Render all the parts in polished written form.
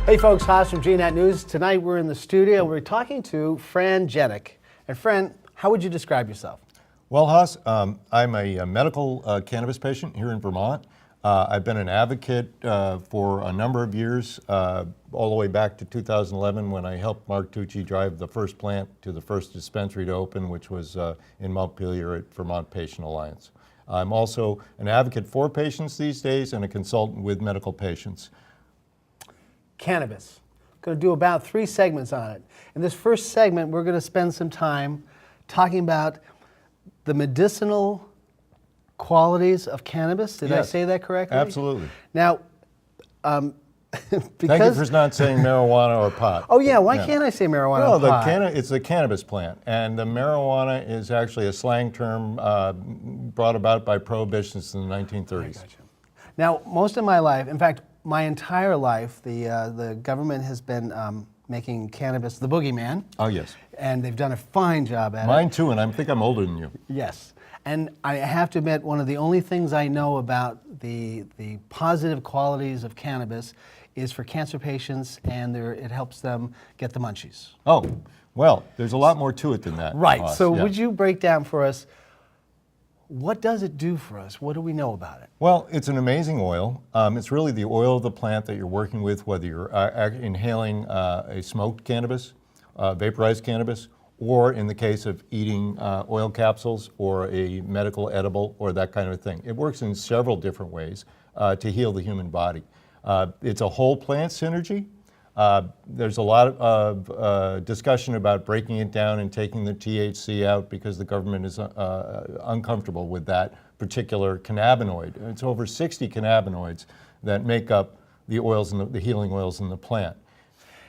Hey folks, Haas from GNAT News. Tonight we're in the studio. We're talking to Fran Janik. And Fran, how would you describe yourself? Well, Haas, I'm a medical cannabis patient here in Vermont. I've been an advocate for a number of years, all the way back to 2011 when I helped Mark Tucci drive the first plant to the first dispensary to open, which was in Montpelier at Vermont Patient Alliance. I'm also an advocate for patients these days and a consultant with medical patients. Cannabis. Going to do about 3 segments on it. In this first segment, we're going to spend some time talking about the medicinal qualities of cannabis. Did I say that correctly? Absolutely. Now, Thank you for not saying marijuana or pot. Oh yeah, why can't I say marijuana or pot? Well, it's the cannabis plant, and the marijuana is actually a slang term brought about by prohibitionists in the 1930s. I gotcha. Now, most of my life, in fact, my entire life, the government has been making cannabis the boogeyman. Oh yes. And they've done a fine job at it. Mine too, and I think I'm older than you. Yes. And I have to admit, one of the only things I know about the positive qualities of cannabis is for cancer patients, and it helps them get the munchies. Oh, well, there's a lot more to it than that. Right. Boss. So would you break down for us, what does it do for us? What do we know about it? Well, it's an amazing oil. It's really the oil of the plant that you're working with, whether you're inhaling a smoked cannabis, vaporized cannabis, or in the case of eating oil capsules or a medical edible or that kind of thing. It works in several different ways to heal the human body. It's a whole plant synergy. There's a lot of discussion about breaking it down and taking the THC out because the government is uncomfortable with that particular cannabinoid. It's over 60 cannabinoids that make up the oils and the healing oils in the plant.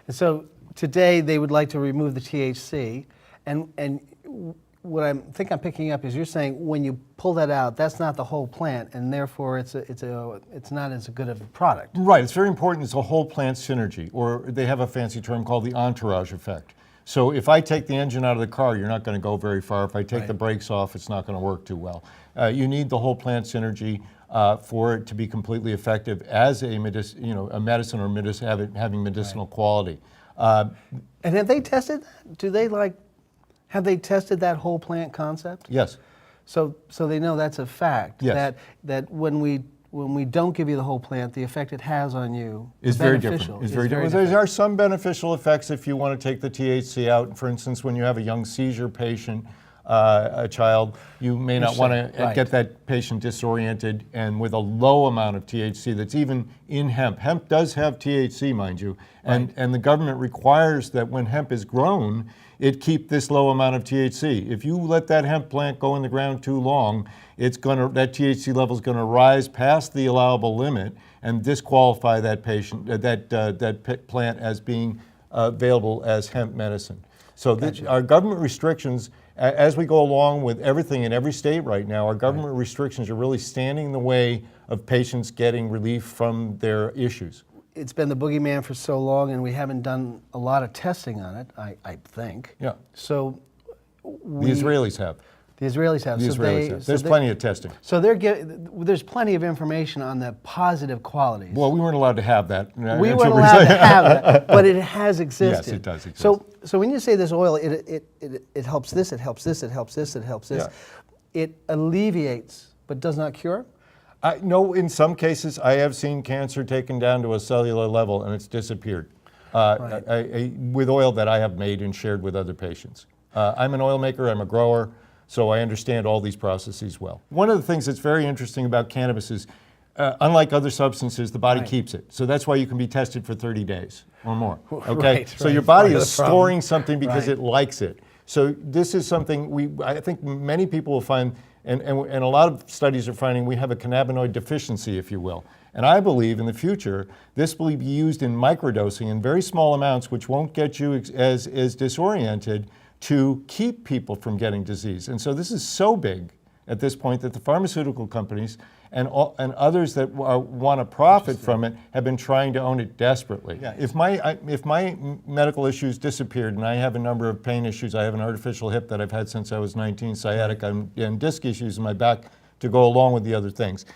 And so today they would like to remove the THC, and what I think I'm picking up is you're saying when you pull that out, that's not the whole plant, and therefore it's not as good of a product. Right. It's very important. It's a whole plant synergy, or they have a fancy term called the entourage effect. So if I take the engine out of the car, you're not going to go very far. If I take the brakes off, it's not going to work too well. You need the whole plant synergy for it to be completely effective as a medicine or having medicinal quality. And have they tested that? Have they tested that whole plant concept? Yes. So they know that's a fact. Yes. That when we don't give you the whole plant, the effect it has on you is very different. It's very different. There are some beneficial effects if you want to take the THC out. For instance, when you have a young seizure patient, a child, you may not want to get that patient disoriented, and with a low amount of THC that's even in hemp. Hemp does have THC, mind you, and the government requires that when hemp is grown, it keep this low amount of THC. If you let that hemp plant go in the ground too long, that THC level is going to rise past the allowable limit and disqualify that patient, that plant as being available as hemp medicine. So our government restrictions, as we go along with everything in every state right now, our government restrictions are really standing in the way of patients getting relief from their issues. It's been the boogeyman for so long, and we haven't done a lot of testing on it, I think. Yeah. So the Israelis have. The Israelis have. The Israelis have. There's plenty of testing. So there's plenty of information on the positive qualities. Well, we weren't allowed to have that. We weren't allowed to have that, but it has existed. Yes, it does exist. So when you say this oil, it helps this, it helps this, it helps this, it helps this. Yeah. It alleviates, but does not cure? No, in some cases, I have seen cancer taken down to a cellular level and it's disappeared with oil that I have made and shared with other patients. I'm an oil maker, I'm a grower, so I understand all these processes well. One of the things that's very interesting about cannabis is, unlike other substances, the body keeps it. So that's why you can be tested for 30 days or more. Okay? So your body is storing something because it likes it. So this is something I think many people will find, and a lot of studies are finding we have a cannabinoid deficiency, if you will. And I believe in the future, this will be used in microdosing in very small amounts, which won't get you as disoriented, to keep people from getting disease. And so this is so big at this point that the pharmaceutical companies and others that want to profit from it have been trying to own it desperately. Yeah. If my medical issues disappeared, and I have a number of pain issues, I have an artificial hip that I've had since I was 19, sciatica, and disc issues in my back to go along with the other things.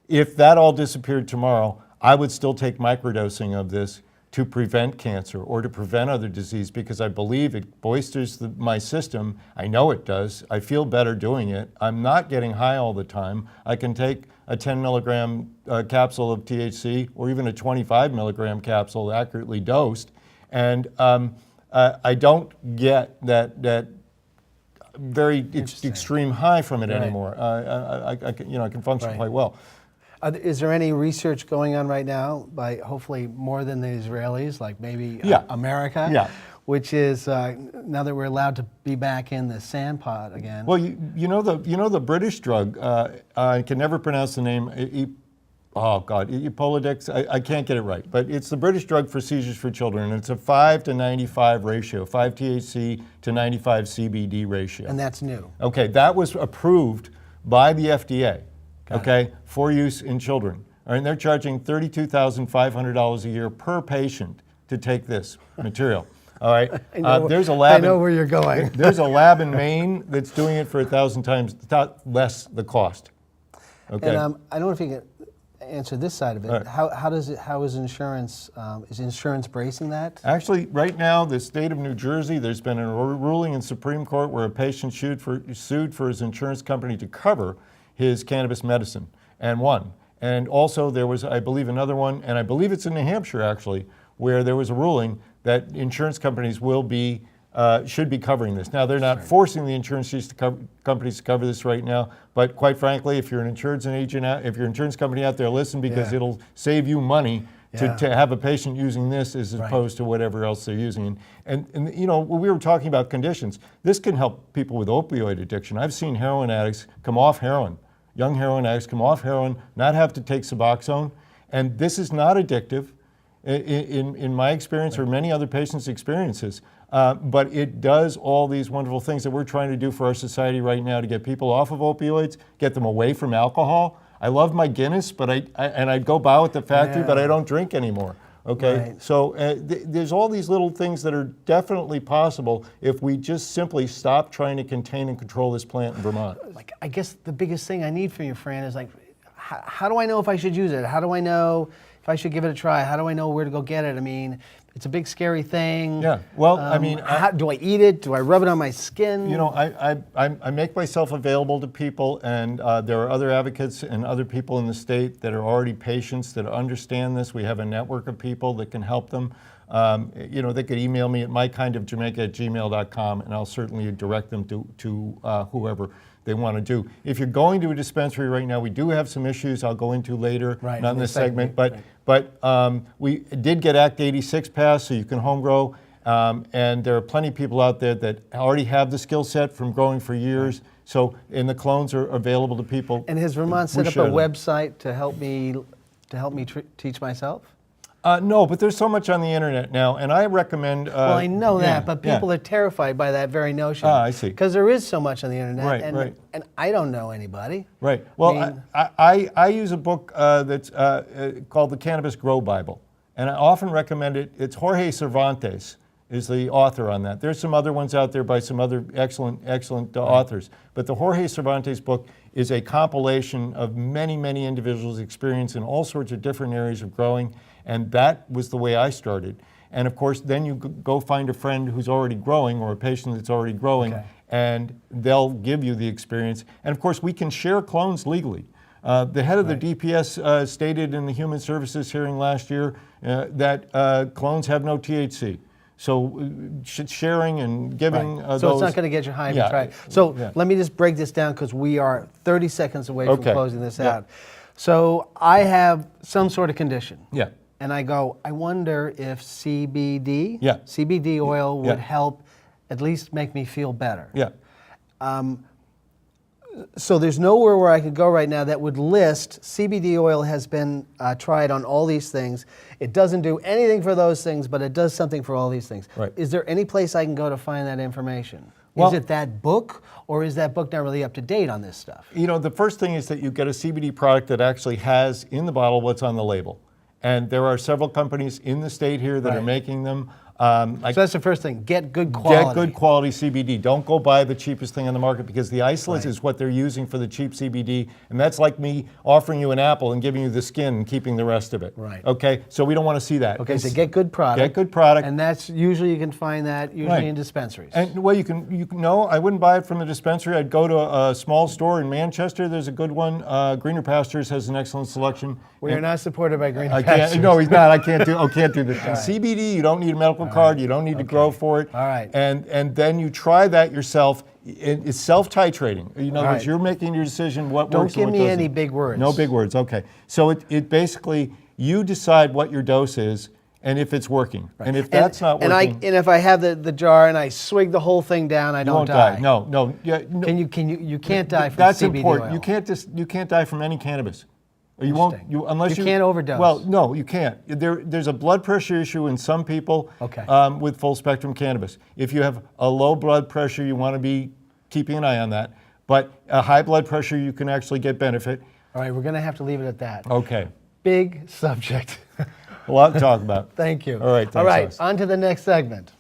If that all disappeared tomorrow, I would still take microdosing of this to prevent cancer or to prevent other disease because I believe it bolsters my system. I know it does. I feel better doing it. I'm not getting high all the time. I can take a 10 milligram capsule of THC or even a 25 milligram capsule accurately dosed, and I don't get that very extreme high from it anymore. I can function quite well. Is there any research going on right now by hopefully more than the Israelis, like maybe America, which is now that we're allowed to be back in the sandpot again? Well, you know the British drug. I can never pronounce the name. Epolodix. I can't get it right, but it's the British drug for seizures for children. And it's a 5 to 95 ratio, 5 THC to 95 CBD ratio. And that's new. Okay, that was approved by the FDA. For use in children. All right, and they're charging $32,500 a year per patient to take this material. All right, there's a lab. I know where you're going. There's a lab in Maine that's doing it for 1,000 times less the cost. Okay. And I don't know if you can answer this side of it. Right. How is insurance bracing that? Actually, right now, the state of New Jersey, there's been a ruling in Supreme Court where a patient sued for his insurance company to cover his cannabis medicine, and won. And also there was, I believe, another one, and I believe it's in New Hampshire actually, where there was a ruling that insurance companies should be covering this. Now, they're not forcing the insurance companies to cover this right now, but quite frankly, if you're an insurance agent, if you're an insurance company out there, listen, because it'll save you money to have a patient using this as opposed to whatever else they're using. And you know, when we were talking about conditions, this can help people with opioid addiction. I've seen heroin addicts come off heroin, young heroin addicts come off heroin, not have to take Suboxone, and this is not addictive in my experience or many other patients' experiences. But it does all these wonderful things that we're trying to do for our society right now to get people off of opioids, get them away from alcohol. I love my Guinness, but I'd go bow at the factory, but I don't drink anymore. Okay, so there's all these little things that are definitely possible if we just simply stop trying to contain and control this plant in Vermont. Like, I guess the biggest thing I need from you, Fran, is like, how do I know if I should use it? How do I know if I should give it a try? How do I know where to go get it? I mean, it's a big, scary thing. Yeah. Well, I mean, do I eat it? Do I rub it on my skin? You know, I make myself available to people, and there are other advocates and other people in the state that are already patients that understand this. We have a network of people that can help them. You know, they could email me at mykindofjamaica@gmail.com, and I'll certainly direct them to whoever they want to do. If you're going to a dispensary right now, we do have some issues I'll go into later, not in this segment, but we did get Act 86 passed, so you can home grow, and there are plenty of people out there that already have the skill set from growing for years, so, and the clones are available to people. And has Vermont set up a website to help me teach myself? No, but there's so much on the internet now, and I recommend... well, I know that, but people are terrified by that very notion. I see. Because there is so much on the internet, and I don't know anybody. Right. Well, I use a book that's called the Cannabis Grow Bible, and I often recommend it. It's Jorge Cervantes is the author on that. There's some other ones out there by some other excellent authors, but the Jorge Cervantes book is a compilation of many individuals' experience in all sorts of different areas of growing. And that was the way I started. And of course, then you go find a friend who's already growing or a patient that's already growing, and they'll give you the experience. And of course, we can share clones legally. The head of the DPS stated in the Human Services hearing last year that clones have no THC. So sharing and giving those... So it's not going to get you high if you try. So let me just break this down because we are 30 seconds away from closing this out. So I have some sort of condition. Yeah. And I go, I wonder if CBD oil would help at least make me feel better. Yeah. So there's nowhere where I could go right now that would list CBD oil has been tried on all these things. It doesn't do anything for those things, but it does something for all these things. Right. Is there any place I can go to find that information? Well, is it that book, or is that book not really up to date on this stuff? You know, the first thing is that you get a CBD product that actually has in the bottle what's on the label. And there are several companies in the state here that are making them. So that's the first thing. Get good quality. Get good quality CBD. Don't go buy the cheapest thing on the market, because the isolate is what they're using for the cheap CBD, and that's like me offering you an apple and giving you the skin and keeping the rest of it. Right. Okay, so we don't want to see that. Okay, so get good product. Get good product. And that's usually, you can find that usually in dispensaries. And well, you can no, I wouldn't buy it from the dispensary. I'd go to a small store in Manchester. There's a good one. Greener Pastures has an excellent selection. We are not supported by Greener I Pastures. can't. No, he's not. I can't do this. And CBD, you don't need a medical card. You don't need to grow for it. All right. And then you try that yourself. It's self-titrating. In other words, you're making your decision what Don't works give and what me doesn't. any big words. No big words. Okay. So it basically, you decide what your dose is and if it's working. And if that's not working, and if I have the jar and I swig the whole thing down, I you don't won't die. No. Yeah, no. You can't die from That's CBD important. oil. You can't die from any cannabis. You won't. Unless You can't overdose. Well, no, you can't. There's a blood pressure issue in some people. Okay. With full spectrum cannabis. If you have a low blood pressure, you want to be keeping an eye on that. But a high blood pressure, you can actually get benefit. All right, we're going to have to leave it at that. Okay. Big subject. A lot to talk about. Thank you. All right. All right, Thanks, on to the next segment.